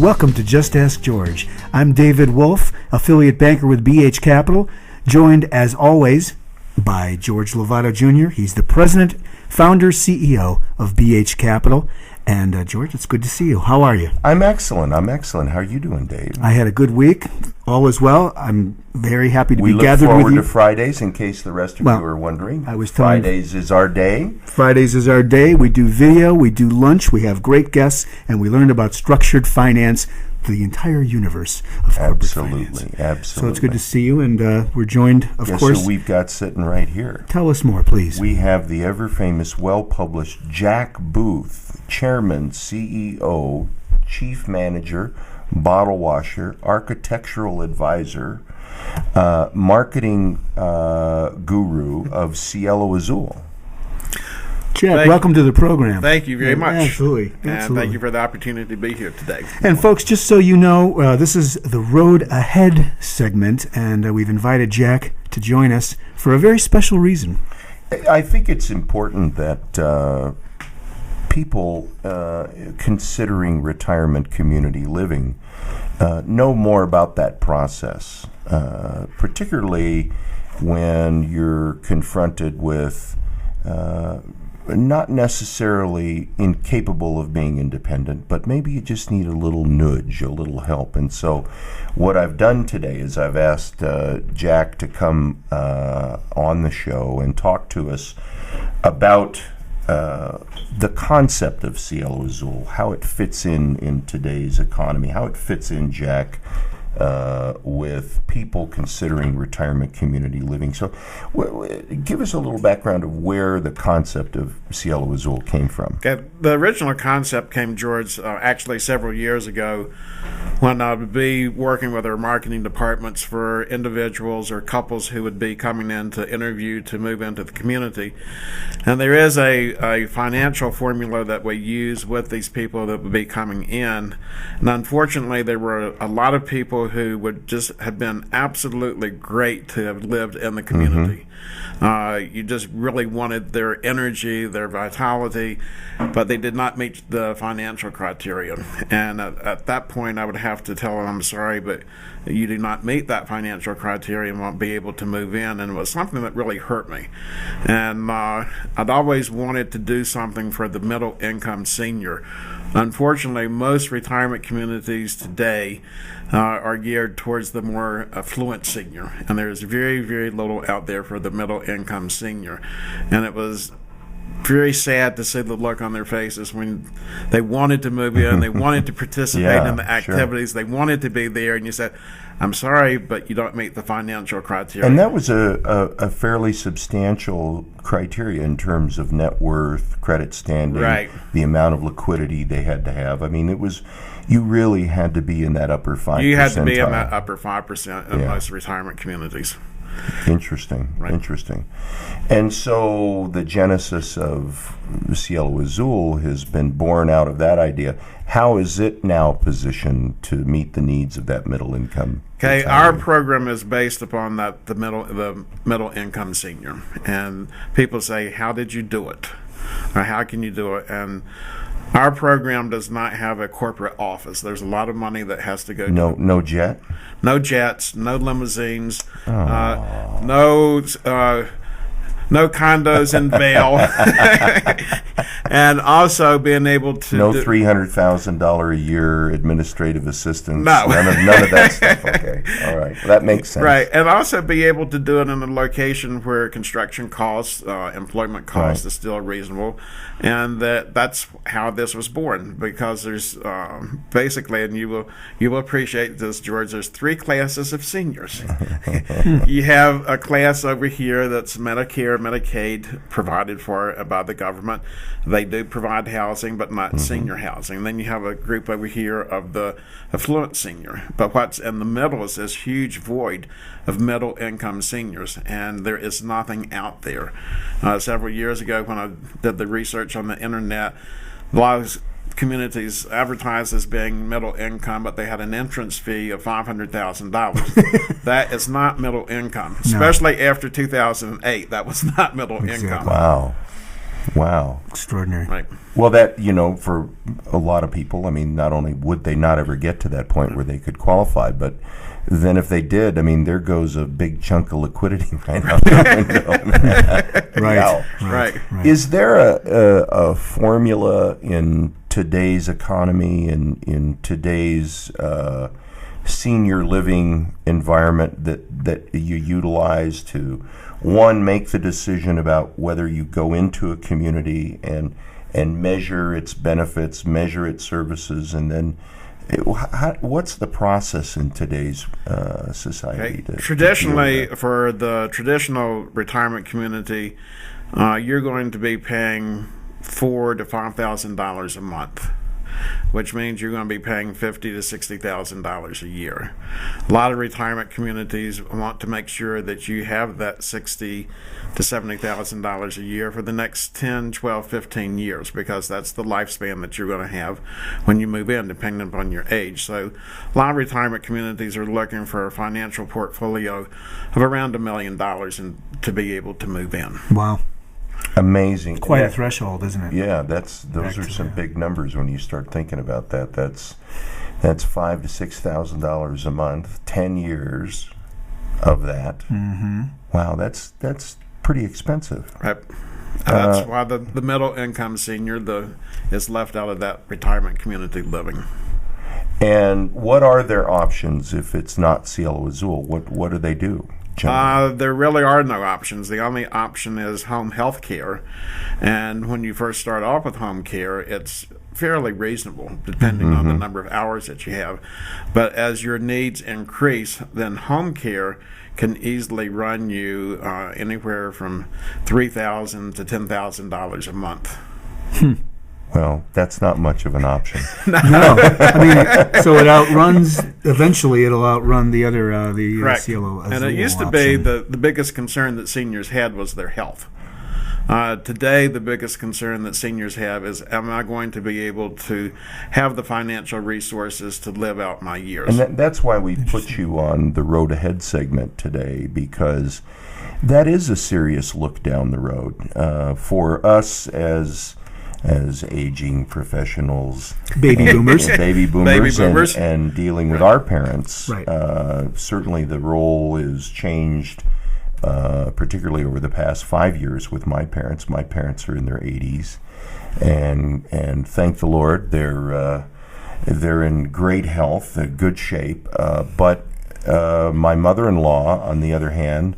Welcome to Just Ask George. I'm David Wolf, affiliate banker with BH Capital, joined as always by George Lovato Jr. He's the president, founder, CEO of BH Capital. And George, it's good to see you. How are you? I'm excellent. How are you doing, Dave? I had a good week. All is well. I'm very happy to be gathered with you. We look forward to Fridays, in case the rest of you are wondering. Fridays is our day. Fridays is our day. We do video, we do lunch, we have great guests, and we learn about structured finance for the entire universe of corporate finance. Absolutely. So it's good to see you, and we're joined, of course. Guess who we've got sitting right here? Tell us more, please. We have the ever-famous, well-published Jack Booth, Chairman, CEO, Chief Manager, Bottle Washer, Architectural Advisor, Marketing Guru of Cielo Azul. Jack, welcome to the program. Thank you very much. Absolutely. And thank you for the opportunity to be here today. And folks, just so you know, this is the Road Ahead segment, and we've invited Jack to join us for a very special reason. I think it's important that people considering retirement community living know more about that process, particularly when you're confronted with not necessarily incapable of being independent, but maybe you just need a little nudge, a little help. And so what I've done today is I've asked Jack to come on the show and talk to us about the concept of Cielo Azul, how it fits in today's economy, how it fits in, Jack, with people considering retirement community living. So give us a little background of where the concept of Cielo Azul came from. Okay. The original concept came, George, actually several years ago when I would be working with our marketing departments for individuals or couples who would be coming in to interview to move into the community. And there is a financial formula that we use with these people that would be coming in. And unfortunately, there were a lot of people who would just have been absolutely great to have lived in the community. You just really wanted their energy, their vitality, but they did not meet the financial criteria. And at that point, I would have to tell them, I'm sorry, but you do not meet that financial criteria and won't be able to move in. And it was something that really hurt me. And I'd always wanted to do something for the middle income senior. Unfortunately, most retirement communities today are geared towards the more affluent senior, and there's very, very little out there for the middle income senior. And it was very sad to see the look on their faces when they wanted to move in, they wanted to participate in the activities, they wanted to be there, and you said, I'm sorry, but you don't meet the financial criteria. And that was a fairly substantial criteria in terms of net worth, credit standing, the amount of liquidity they had to have. I mean, you really had to be in that upper 5%. You had to be in that upper 5% in most retirement communities. Interesting. And so the genesis of Cielo Azul has been born out of that idea. How is it now positioned to meet the needs of that middle income? Okay, our program is based upon the middle income senior. And people say, how did you do it? Or how can you do it? And our program does not have a corporate office. There's a lot of money that has to go. No jet? No jets, no limousines, no condos in Vail, and also being able to no $300,000 a year administrative assistance. No, none of that stuff. Okay, all right, well, that makes sense. Right, and also be able to do it in a location where construction costs, employment costs is still reasonable, and that's how this was born. Because there's basically, and you will appreciate this, George. There's 3 classes of seniors. You have a class over here that's Medicare, Medicaid provided for by the government. They do provide housing, but not senior housing. Then you have a group over here of the affluent senior. But what's in the middle is this huge void of middle income seniors, and there is nothing out there. Several years ago, when I did the research on the internet, a lot of communities advertised as being middle income, but they had an entrance fee of $500,000. That is not middle income, especially after 2008. That was not middle income. Wow. Wow. Extraordinary. Right. Well, that, for a lot of people, I mean, not only would they not ever get to that point where they could qualify, but then if they did, I mean, there goes a big chunk of liquidity right out the window. Right. Now, Right. is there a formula in today's economy and in today's senior living environment that you utilize to, one, make the decision about whether you go into a community and measure its benefits, measure its services, and then what's the process in today's society? Okay. Traditionally, for the traditional retirement community, you're going to be paying $4,000 to $5,000 a month, which means you're going to be paying $50,000 to $60,000 a year. A lot of retirement communities want to make sure that you have that $60,000 to $70,000 a year for the next 10, 12, 15 years, because that's the lifespan that you're going to have when you move in, depending upon your age. So a lot of retirement communities are looking for a financial portfolio of around $1 million to be able to move in. Wow. Amazing. Quite a threshold, isn't it? Yeah, those are some big numbers when you start thinking about that. That's $5,000 to $6,000 a month, 10 years of that. Mm-hmm. Wow, that's pretty expensive. Right. That's why the middle income senior is left out of that retirement community living. And what are their options if it's not Cielo Azul? What do they do? There really are no options. The only option is home health care. And when you first start off with home care, it's fairly reasonable, depending on the number of hours that you have. But as your needs increase, then home care can easily run you anywhere from $3,000 to $10,000 a month. Well, that's not much of an option. No, I mean, so it outruns. Eventually, it'll outrun the other Correct. Cielo Azul. And it used to be the biggest concern that seniors had was their health. Today, the biggest concern that seniors have is, am I going to be able to have the financial resources to live out my years? And that's why we put you on the Road Ahead segment today, because that is a serious look down the road for us as aging professionals, baby boomers, and dealing with our parents. Right. Certainly the role is changed, particularly over the past 5 years with my parents. My parents are in their 80s, and thank the Lord they're in great health, good shape. But my mother-in-law, on the other hand,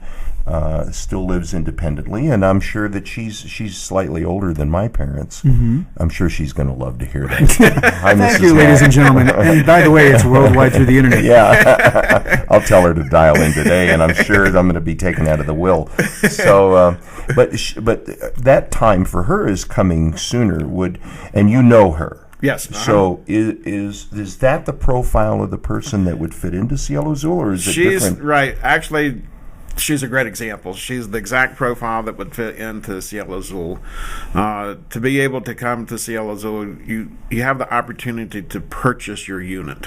still lives independently, and I'm sure that she's slightly older than my parents. Mm-hmm. I'm sure she's going to love to hear that. Hi, Thank Mrs. you, ladies and gentlemen. And by the way, it's worldwide through the internet. Yeah, I'll tell her to dial in today, and I'm sure I'm going to be taken out of the will. So, but that time for her is coming sooner. And you know her. Yes. So is that the profile of the person that would fit into Cielo Azul, or is it different? She's right. Actually, she's a great example. She's the exact profile that would fit into Cielo Azul. To be able to come to Cielo Azul, you have the opportunity to purchase your unit.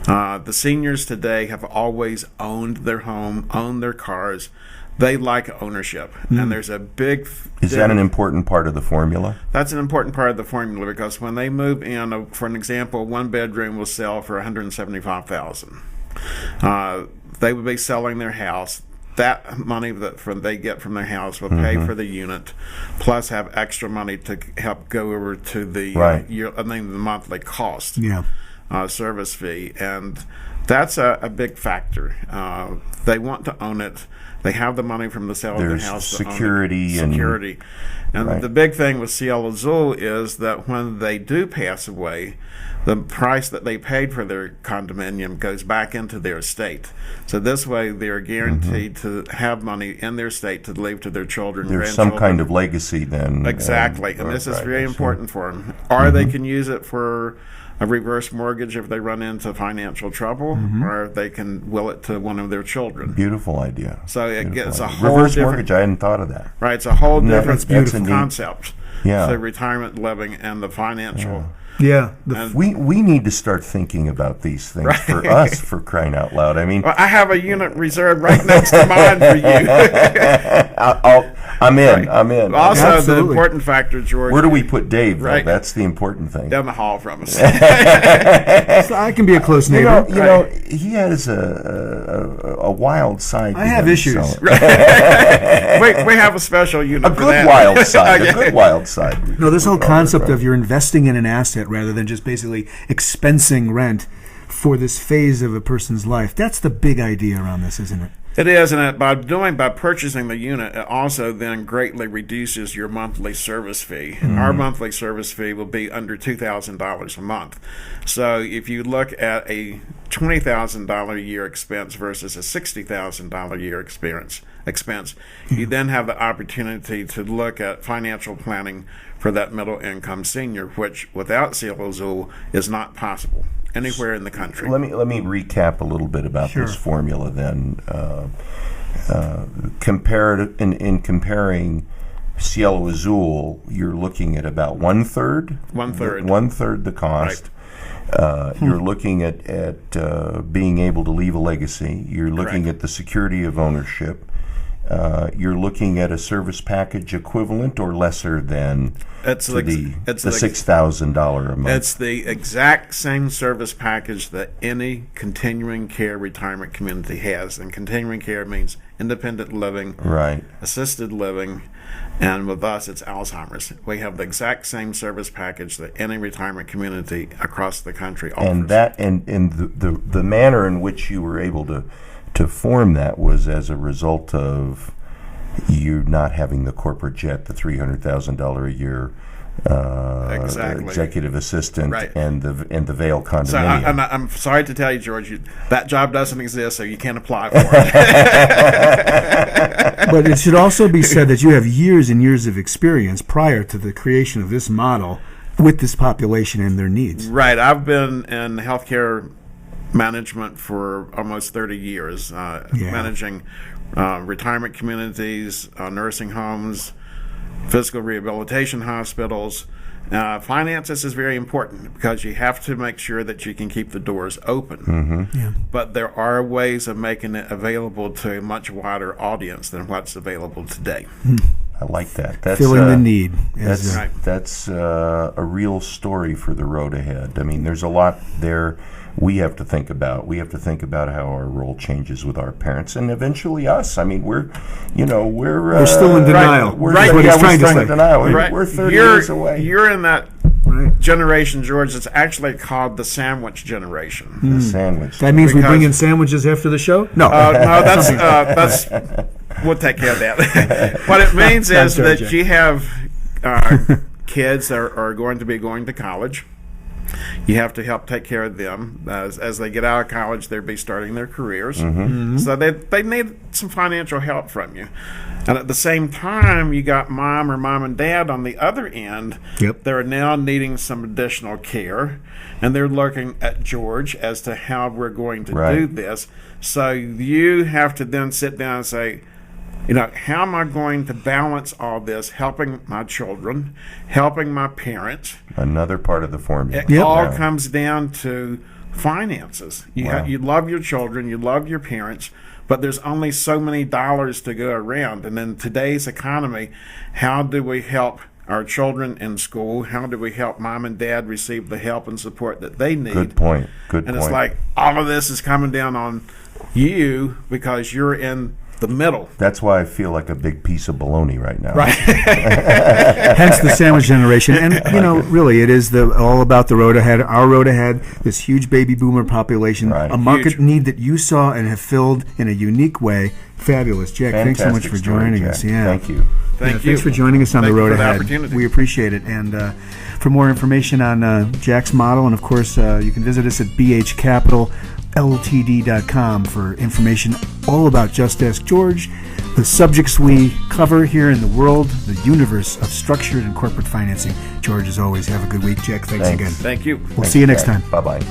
The seniors today have always owned their home, owned their cars. They like ownership, and there's a big... Is that an important part of the formula? That's an important part of the formula, because when they move in, for an example, one bedroom will sell for $175,000. They would be selling their house. That money that they get from their house will pay for the unit, plus have extra money to help go over to the the monthly cost, service fee, and that's a big factor. They want to own it. They have the money from the sale of their house. Security and the big thing with Cielo Azul is that when they do pass away, the price that they paid for their condominium goes back into their estate. So this way, they're guaranteed to have money in their estate to leave to their children. There's some kind of legacy then. Exactly, and this is very important for them. Or they can use it for a reverse mortgage if they run into financial trouble, or they can will it to one of their children. Beautiful idea. So it gets a whole reverse mortgage. I hadn't thought of that. It's a whole different that's concept. Yeah. So retirement living and the financial Yeah. We need to start thinking about these things for us, for crying out loud. I mean, well, I have a unit reserved right next to mine for you. I'm in. I'm in. Also, Absolutely. the important factor, George. Where do we put Dave? Though? Right. That's the important thing. Down the hall from us. So I can be a close neighbor. You know, he has a wild side. I have issues. So. we have a special unit A for good that. wild side. Okay. A good wild side. No, this whole concept of you're investing in an asset rather than just basically expensing rent for this phase of a person's life. That's the big idea around this, isn't it? It is, and by purchasing the unit, it also then greatly reduces your monthly service fee. Our monthly service fee will be under $2,000 a month. So if you look at a $20,000 a year expense versus a $60,000 a year expense, you then have the opportunity to look at financial planning for that middle income senior, which without Cielo Azul is not possible anywhere in the country. Let me recap a little bit about this formula then. In comparing Cielo Azul, you're looking at about one third the cost. You're looking at being able to leave a legacy. You're looking at the security of ownership. You're looking at a service package equivalent or lesser than the $6,000 a month. It's the exact same service package that any continuing care retirement community has. And continuing care means independent living, assisted living, and with us it's Alzheimer's. We have the exact same service package that any retirement community across the country offers. And the manner in which you were able to form that was as a result of you not having the corporate jet, the $300,000 a year executive assistant, and the Vail condominium. So I'm sorry to tell you, George, that job doesn't exist, so you can't apply for it. But it should also be said that you have years and years of experience prior to the creation of this model with this population and their needs. Right. I've been in healthcare management for almost 30 years, managing retirement communities, nursing homes, physical rehabilitation hospitals. Finances is very important because you have to make sure that you can keep the doors open. But there are ways of making it available to a much wider audience than what's available today. I like that. That's filling the need. That's a real story for the road ahead. I mean, there's a lot there we have to think about. We have to think about how our role changes with our parents and eventually us. I mean, we're still in denial. We're still in denial. We're 30 years away. You're in that generation, George. It's actually called the sandwich generation. The sandwich. That means we bring in sandwiches after the show? No. No, that's we'll take care of that. What it means is that you have kids that are going to be going to college. You have to help take care of them. As they get out of college, they'll be starting their careers. So they need some financial help from you. And at the same time, you got mom and dad on the other end. They're now needing some additional care. And they're looking at George as to how we're going to do this. So you have to then sit down and say, how am I going to balance all this, helping my children, helping my parents? Another part of the formula. It all comes down to finances. You love your children, you love your parents, but there's only so many dollars to go around. And in today's economy, how do we help our children in school? How do we help mom and dad receive the help and support that they need? Good point. And it's like all of this is coming down on you because you're in the middle. That's why I feel like a big piece of bologna right now. Hence the sandwich generation. And, really, it is all about the road ahead, our road ahead, this huge baby boomer population, a market need that you saw and have filled in a unique way. Fabulous. Jack, thanks so much for joining us. Thank you. Thanks for joining us on the road ahead. Opportunity. We appreciate it. And for more information on Jack's model, and, of course, you can visit us at bhcapital.ltd.com for information all about Just Ask George, the subjects we cover here in the world, the universe of structured and corporate financing. George, as always, have a good week. Jack, thanks again. Thank you. We'll see you next time. Bye-bye.